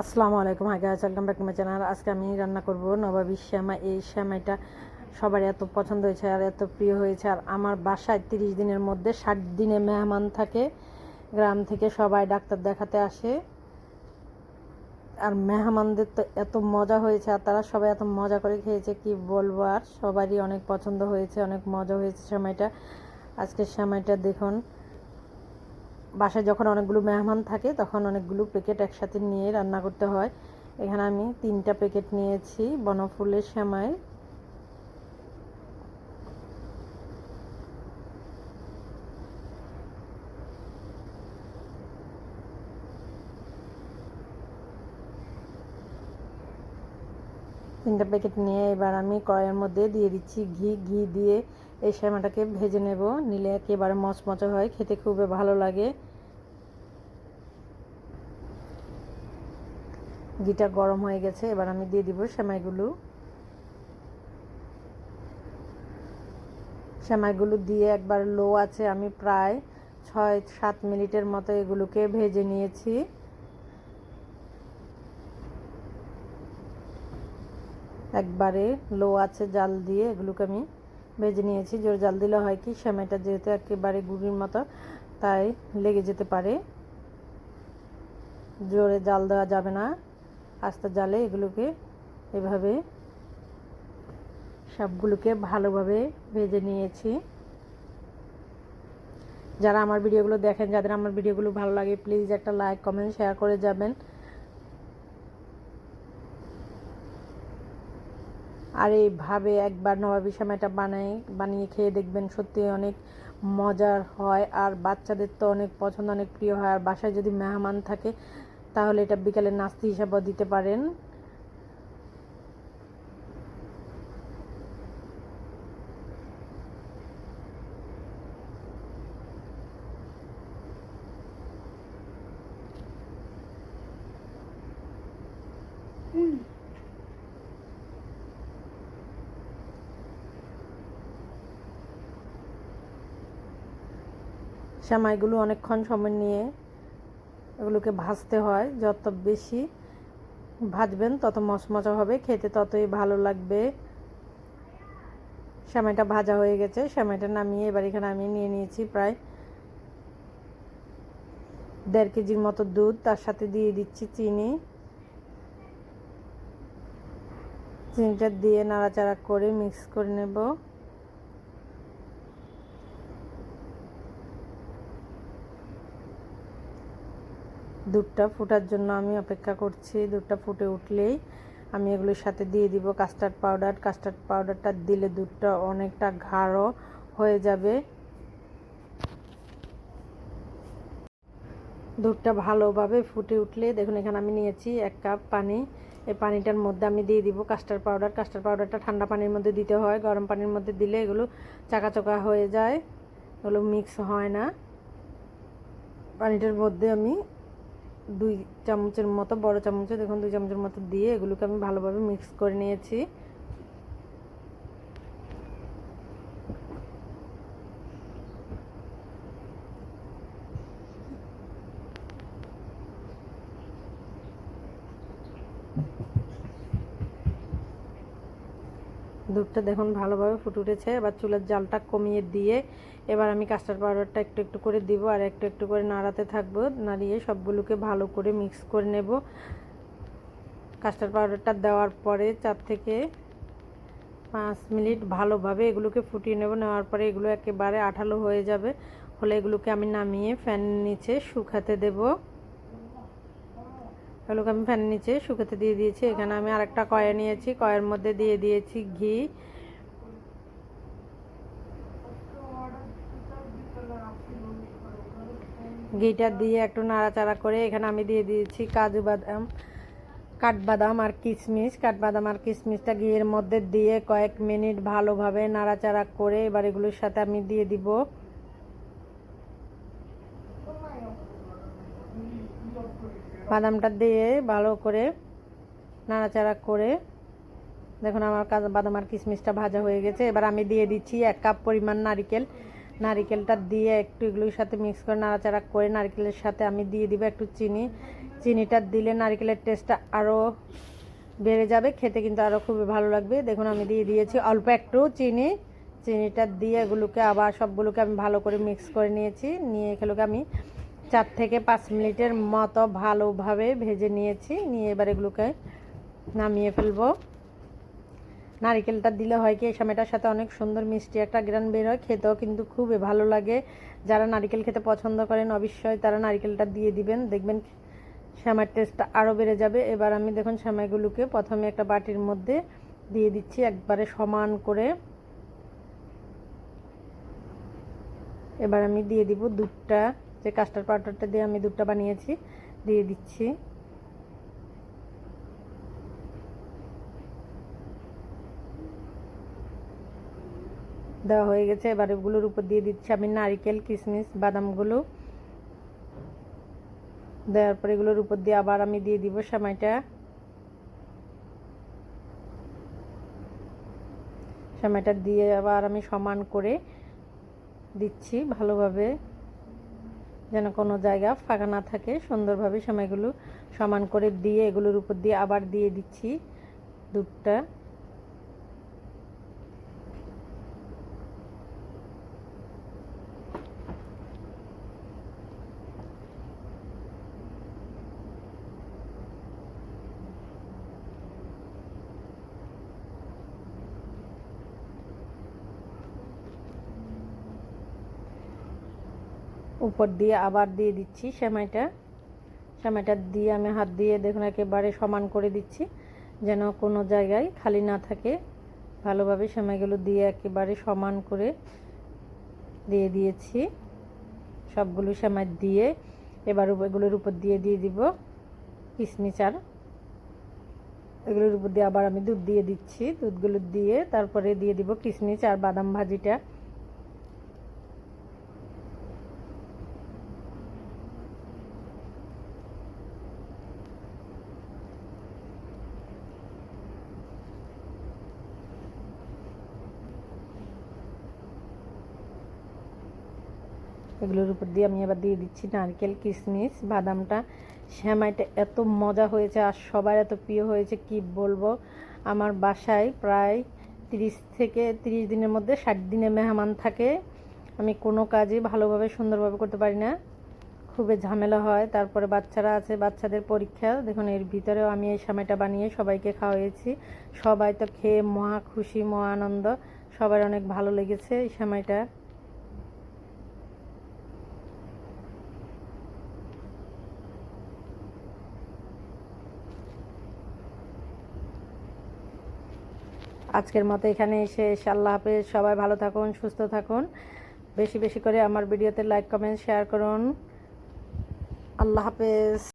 আসসালামু আলাইকুম, hi guys, welcome back to my channel. আজকে আমি রান্না করব নবাবী শ্যামাই। এই শ্যামাইটা সবার এত পছন্দ হয়েছে আর এত প্রিয় হয়েছে। আর আমার বাসায় 30 দিনের মধ্যে 60 দিনে মেহমান থাকে। গ্রাম থেকে সবাই ডাক্তার দেখাতে আসে। আর মেহমানদের তো এত মজা হয়েছে আর তারা সবাই এত মজা করে খেয়েছে কি বলবো। আর সবারই অনেক পছন্দ হয়েছে, অনেক মজা হয়েছে শ্যামাইটা। আজকের শ্যামাইটা দেখুন, বাসায় যখন অনেকগুলো মেহমান থাকে তখন অনেকগুলো প্যাকেট একসাথে নিয়ে রান্না করতে হয়। এখানে আমি 3টা প্যাকেট নিয়েছি বনফুলের সেমাই। তিনটা প্যাকেট নিয়ে এবার আমি কড়াইয়ের মধ্যে দিয়ে দিচ্ছি ঘি দিয়ে এই সেমাইটাকে ভেজে নেব। নিলে একেবারে মচমচে হয়, খেতে খুবই ভালো লাগে। ঘিটা গরম হয়ে গেছে, এবার আমি দিয়ে দিব সেমাইগুলো দিয়ে একবার লো আছে আমি প্রায় 6-7 মিনিটের মতো এগুলোকে ভেজে নিয়েছি। একবারে লো আছে জাল দিয়ে এগুলোকে আমি ভেজে নিয়েছি। জোরে জাল দিলে হয় কি, সেমাইটা যেহেতু একেবারে গুঁড়ির মতো তাই লেগে যেতে পারে। জোরে জাল দেওয়া যাবে না, আস্তে জালে এগুলোকে এভাবে সবগুলোকে ভালোভাবে ভেজে নিয়েছি। যারা আমার ভিডিওগুলো দেখেন, যাদের আমার ভিডিওগুলো ভালো লাগে, প্লিজ একটা লাইক, কমেন্ট, শেয়ার করে যাবেন। আর এইভাবে একবার নবাবী সেমাইটা বানিয়ে খেয়ে দেখবেন, সত্যি অনেক মজার হয়। আর বাচ্চাদের তো অনেক পছন্দ, অনেক প্রিয় হয়। আর বাসায় যদি মেহমান থাকে তাহলে এটা বিকালের নাস্তা হিসাবেও দিতে পারেন। সেমাইগুলো অনেকক্ষণ সময় নিয়ে এগুলোকে ভাজতে হয়। যত বেশি ভাজবেন তত মচমচা হবে, খেতে ততই ভালো লাগবে। সেমাইটা ভাজা হয়ে গেছে, সেমাইটা নামিয়ে এবার এখানে আমি নিয়ে নিয়েছি প্রায় 1.5 কেজির মতো দুধ। তার সাথে দিয়ে দিচ্ছি চিনিটা দিয়ে নাড়াচাড়া করে মিক্স করে নেব। দুধটা ফোটার জন্য আমি অপেক্ষা করছি। দুধটা ফুটে উঠলেই আমি এগুলোর সাথে দিয়ে দিব কাস্টার্ড পাউডার। কাস্টার্ড পাউডারটা দিলে দুধটা অনেকটা গাঢ় হয়ে যাবে। দুধটা ভালোভাবে ফুটে উঠলে দেখুন, এখানে আমি নিয়েছি 1 কাপ পানি। এই পানিটার মধ্যে আমি দিয়ে দিব কাস্টার্ড পাউডার। কাস্টার্ড পাউডারটা ঠান্ডা পানির মধ্যে দিতে হয়, গরম পানির মধ্যে দিলে এগুলো চাকা হয়ে যায়, এগুলো মিক্স হয় না। পানিটার মধ্যে আমি 2 চামচের মতো, বড় চামচে দেখুন 2 চামচের মতো দিয়ে এগুলোকে আমি ভালোভাবে মিক্স করে নিয়েছি। দুধটা দেখুন ভালোভাবে ফুটে উঠেছে। এবার চুলার জালটা কমিয়ে দিয়ে এবার আমি কাস্টার্ড পাউডারটা একটু একটু করে দিব আর একটু একটু করে নাড়াতে থাকবো। নাড়িয়ে সবগুলোকে ভালো করে মিক্স করে নেব। কাস্টার্ড পাউডারটা দেওয়ার পরে 4 থেকে 5 মিনিট ভালোভাবে এগুলোকে ফুটিয়ে নেব। নেওয়ার পরে এগুলো একেবারে আঠালো হয়ে যাবে, হলে এগুলোকে আমি নামিয়ে ফ্যানের নিচে শুকাতে দেব। এগুলোকে আমি ফ্যানের নিচে শুকাতে দিয়ে দিয়েছি। এখানে আমি আরেকটা কড়াই নিয়েছি, কড়াইয়ের মধ্যে দিয়ে দিয়েছি ঘি। ঘিটা দিয়ে একটু নাড়াচাড়া করে এখানে আমি দিয়ে দিয়েছি কাজু বাদাম, কাঠবাদাম আর কিশমিশ। কাঠবাদাম আর কিশমিশটা ঘিয়ের মধ্যে দিয়ে কয়েক মিনিট ভালোভাবে নাড়াচাড়া করে এবার এগুলোর সাথে আমি দিয়ে দিব বাদামটা। দিয়ে ভালো করে নাড়াচাড়া করে দেখুন আমার বাদাম আর কিশমিশটা ভাজা হয়ে গেছে। এবার আমি দিয়ে দিচ্ছি 1 কাপ পরিমাণ নারকেল। নারকেলটা দিয়ে একটু এগুলোর সাথে মিক্স করে নাড়াচাড়া করে নারকেলের সাথে আমি দিয়ে দিব একটু চিনি। চিনিটা দিলে নারকেলের টেস্টটা আরও বেড়ে যাবে, খেতে কিন্তু আরও খুবই ভালো লাগবে। দেখুন আমি দিয়ে দিয়েছি অল্প একটু চিনিটা দিয়ে এগুলোকে আবার সবগুলোকে আমি ভালো করে মিক্স করে নিয়েছি। নিয়ে এগুলোকে আমি 4 থেকে 5 মিনিটের মতো ভালোভাবে ভেজে নিয়েছি। নিয়ে এবার এগুলোকে নামিয়ে ফেলবো। নারকেলটা দিলে হয় কি এই সময়টার সাথে অনেক সুন্দর মিষ্টি একটা গ্রান বের হয়, খেতেও কিন্তু খুবই ভালো লাগে। যারা নারকেল খেতে পছন্দ করেন অবশ্যই তারা নারকেলটা দিয়ে দিবেন, দেখবেন সেমাইয়ের টেস্টটা আরও বেড়ে যাবে। এবার আমি দেখুন সেমাইগুলোকে প্রথমে একটা বাটির মধ্যে দিয়ে দিচ্ছি একবারে সমান করে। এবার আমি দিয়ে দিব দুধটা, যে কাস্টার্ড পাউডারটা দিয়ে আমি দুধটা বানিয়েছি দিয়ে দিচ্ছি। দেওয়া হয়ে গেছে। এবার এগুলোর উপর দিয়ে দিচ্ছি আমি নারকেল, কিশমিশ, বাদামগুলো। দেওয়ার পর এগুলোর উপর দিয়ে আবার আমি দিয়ে দিব সেমাইটা দিয়ে আবার আমি সমান করে দিচ্ছি ভালোভাবে, যেন কোনো জায়গা ফাঁকা না থাকে। সুন্দরভাবে সেমাইগুলো সমান করে দিয়ে এগুলোর উপর দিয়ে আবার দিয়ে দিচ্ছি দুধটা। উপর দিয়ে আবার দিয়ে দিচ্ছি সেমাইটা দিয়ে আমি হাত দিয়ে দেখুন একেবারে সমান করে দিচ্ছি, যেন কোনো জায়গায় খালি না থাকে। ভালোভাবে সেমাইগুলো দিয়ে একেবারে সমান করে দিয়ে দিয়েছি সবগুলো সেমাই দিয়ে। এবার এগুলোর উপর দিয়ে দিব কিশমিশ, আর এগুলোর উপর দিয়ে আবার আমি দুধ দিয়ে দিচ্ছি। দুধগুলো দিয়ে তারপরে দিয়ে দিব কিশমিশ আর বাদাম ভাজিটা। এগুলোর উপর দিয়ে আমি এবার দিয়ে দিচ্ছি নারকেল, কিশমিশ, বাদামটা। সেমাইটা এত মজা হয়েছে আর সবার এত প্রিয় হয়েছে কি বলবো। আমার বাসায় প্রায় 30 দিনের মধ্যে 60 দিনে মেহমান থাকে। আমি কোনো কাজই ভালোভাবে সুন্দরভাবে করতে পারি না, খুবই ঝামেলা হয়। তারপরে বাচ্চারা আছে, বাচ্চাদের পরীক্ষা। দেখুন এর ভিতরেও আমি এই সেমাইটা বানিয়ে সবাইকে খাওয়াইছি। সবাই তো খেয়ে মহা খুশি, মহা আনন্দ, সবার অনেক ভালো লেগেছে এই সেমাইটা। আজকের মতো এখানে শেষ। আল্লাহ হাফেজ। সবাই ভালো থাকুন, সুস্থ থাকুন। বেশি বেশি করে আমার ভিডিওতে লাইক, কমেন্ট, শেয়ার করুন। আল্লাহ হাফেজ।